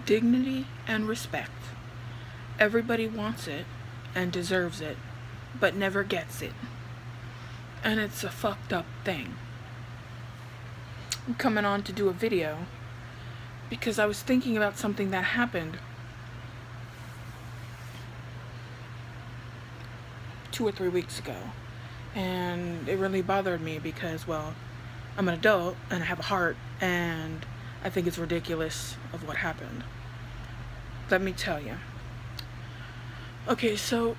Dignity and respect. Everybody wants it and deserves it, but never gets it. And it's a fucked up thing. I'm coming on to do a video because I was thinking about something that happened 2 or 3 weeks ago. And it really bothered me because, well, I'm an adult and I have a heart, and I think it's ridiculous of what happened. Let me tell you. Okay, so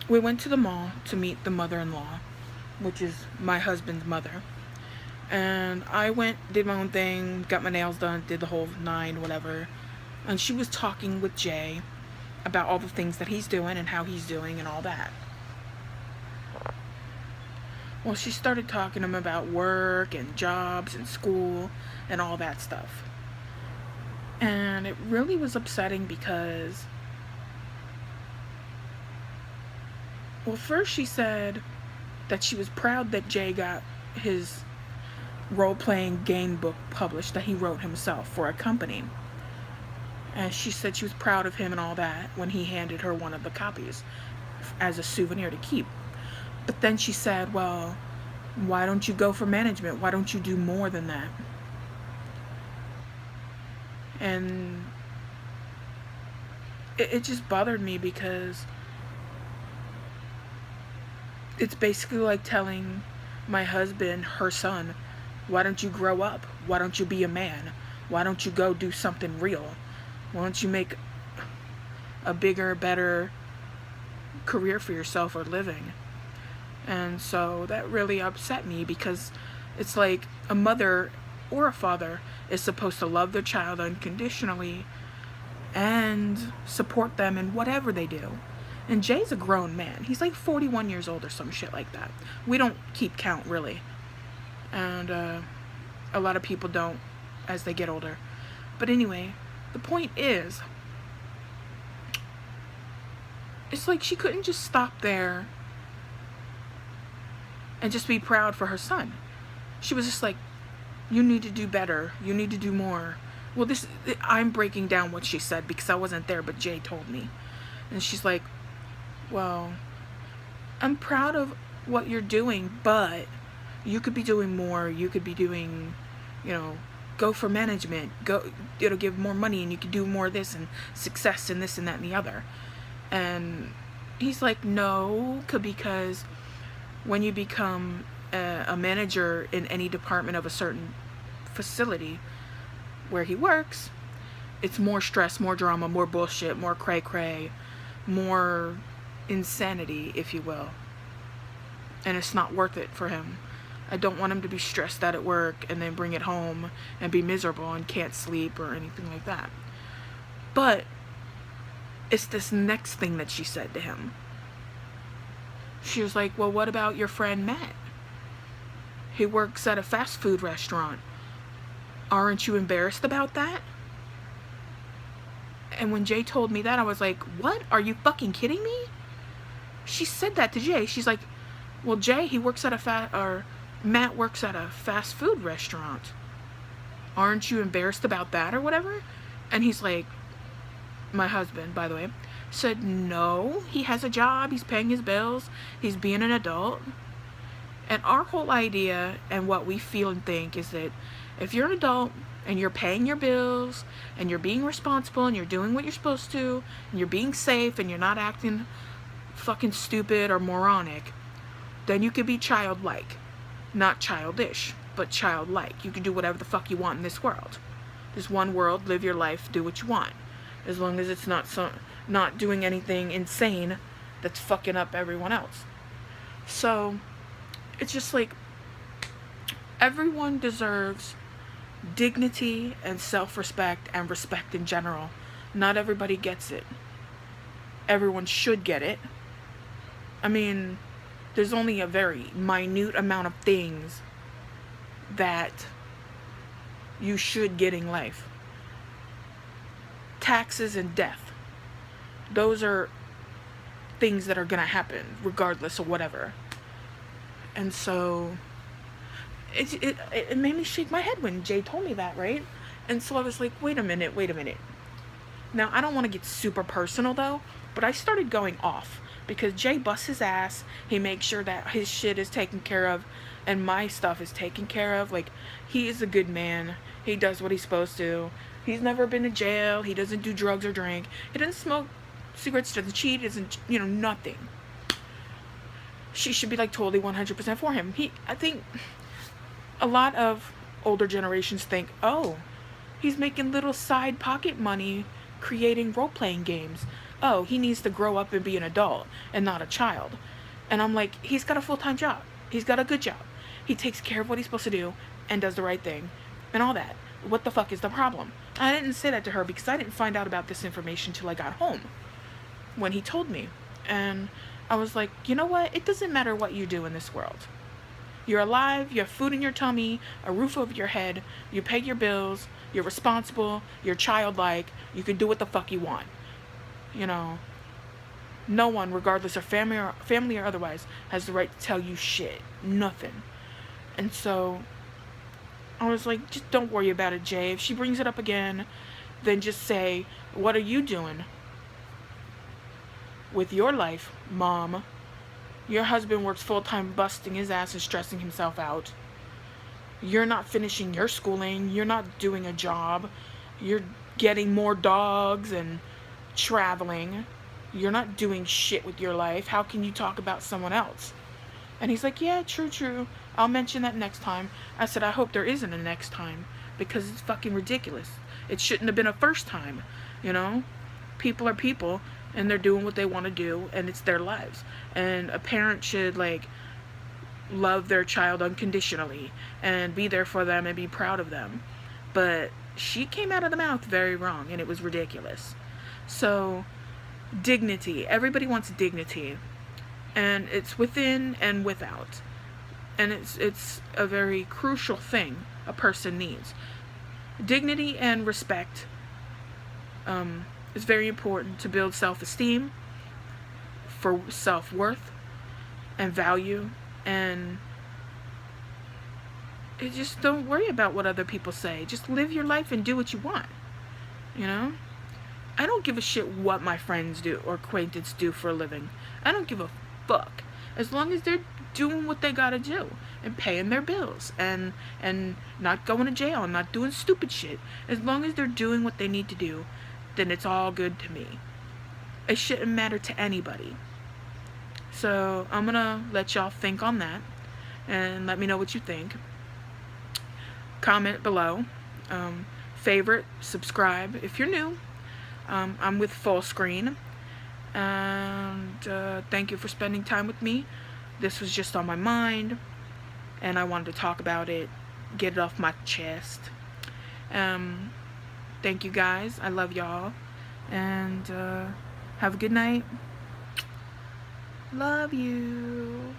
we went to the mall to meet the mother-in-law, which is my husband's mother. And I went, did my own thing, got my nails done, did the whole 9, whatever. And she was talking with Jay about all the things that he's doing and how he's doing and all that. Well, she started talking to him about work and jobs and school and all that stuff. And it really was upsetting because, well, first she said that she was proud that Jay got his role-playing game book published that he wrote himself for a company. And she said she was proud of him and all that when he handed her one of the copies as a souvenir to keep. But then she said, well, why don't you go for management? Why don't you do more than that? And it just bothered me because it's basically like telling my husband, her son, why don't you grow up? Why don't you be a man? Why don't you go do something real? Why don't you make a bigger, better career for yourself or living? And so that really upset me because it's like a mother or a father is supposed to love their child unconditionally and support them in whatever they do. And Jay's a grown man. He's like 41 years old or some shit like that. We don't keep count, really. And a lot of people don't as they get older. But anyway, the point is, it's like she couldn't just stop there and just be proud for her son. She was just like, you need to do better. You need to do more. Well, I'm breaking down what she said because I wasn't there, but Jay told me. And she's like, well, I'm proud of what you're doing, but you could be doing more. You could be doing, go for management. It'll give more money and you could do more of this and success and this and that and the other. And he's like, no, because when you become a manager in any department of a certain facility where he works, it's more stress, more drama, more bullshit, more cray-cray, more insanity, if you will. And it's not worth it for him. I don't want him to be stressed out at work and then bring it home and be miserable and can't sleep or anything like that. But it's this next thing that she said to him. She was like, well, what about your friend Matt? He works at a fast food restaurant. Aren't you embarrassed about that? And when Jay told me that, I was like, what? Are you fucking kidding me? She said that to Jay. She's like, well, Jay, he works at Matt works at a fast food restaurant. Aren't you embarrassed about that or whatever? And he's like, my husband, by the way, said, no, he has a job, he's paying his bills, he's being an adult. And our whole idea and what we feel and think is that if you're an adult and you're paying your bills and you're being responsible and you're doing what you're supposed to and you're being safe and you're not acting fucking stupid or moronic, then you can be childlike. Not childish, but childlike. You can do whatever the fuck you want in this world. There's one world, live your life, do what you want. As long as it's not doing anything insane that's fucking up everyone else. So it's just like, everyone deserves dignity and self-respect and respect in general. Not everybody gets it. Everyone should get it. I mean, there's only a very minute amount of things that you should get in life. Taxes and death. Those are things that are gonna happen regardless of whatever. And so it made me shake my head when Jay told me that, right? And so I was like, wait a minute. Now, I don't want to get super personal though, but I started going off because Jay busts his ass. He makes sure that his shit is taken care of and my stuff is taken care of. Like, he is a good man. He does what he's supposed to. He's never been to jail. He doesn't do drugs or drink. He doesn't smoke cigarettes, doesn't cheat, doesn't, nothing. She should be like totally 100% for him. I think a lot of older generations think, oh, he's making little side pocket money creating role-playing games. Oh, he needs to grow up and be an adult and not a child. And I'm like, he's got a full-time job. He's got a good job. He takes care of what he's supposed to do and does the right thing and all that. What the fuck is the problem? I didn't say that to her because I didn't find out about this information till I got home when he told me. And I was like, you know what? It doesn't matter what you do in this world. You're alive, you have food in your tummy, a roof over your head, you pay your bills, you're responsible, you're childlike, you can do what the fuck you want. No one, regardless of family or otherwise, has the right to tell you shit. Nothing. And so I was like, just don't worry about it, Jay. If she brings it up again, then just say, what are you doing with your life, Mom? Your husband works full-time busting his ass and stressing himself out. You're not finishing your schooling. You're not doing a job. You're getting more dogs and traveling. You're not doing shit with your life. How can you talk about someone else? And he's like, yeah, true. I'll mention that next time. I said, I hope there isn't a next time because it's fucking ridiculous. It shouldn't have been a first time, People are people and they're doing what they want to do and it's their lives. And a parent should, love their child unconditionally and be there for them and be proud of them. But she came out of the mouth very wrong and it was ridiculous. So, dignity. Everybody wants dignity. And it's within and without. And it's a very crucial thing a person needs. Dignity and respect is very important to build self-esteem, for self-worth and value. And just don't worry about what other people say. Just live your life and do what you want. I don't give a shit what my friends do or acquaintances do for a living. I don't give a fuck. As long as they're doing what they gotta do and paying their bills and not going to jail and not doing stupid shit. As long as they're doing what they need to do, then it's all good to me. It shouldn't matter to anybody. So I'm gonna let y'all think on that and let me know what you think. Comment below. Favorite, subscribe if you're new. I'm with Full Screen. And thank you for spending time with me. This was just on my mind and I wanted to talk about it, get it off my chest. Thank you guys. I love y'all. And have a good night. Love you.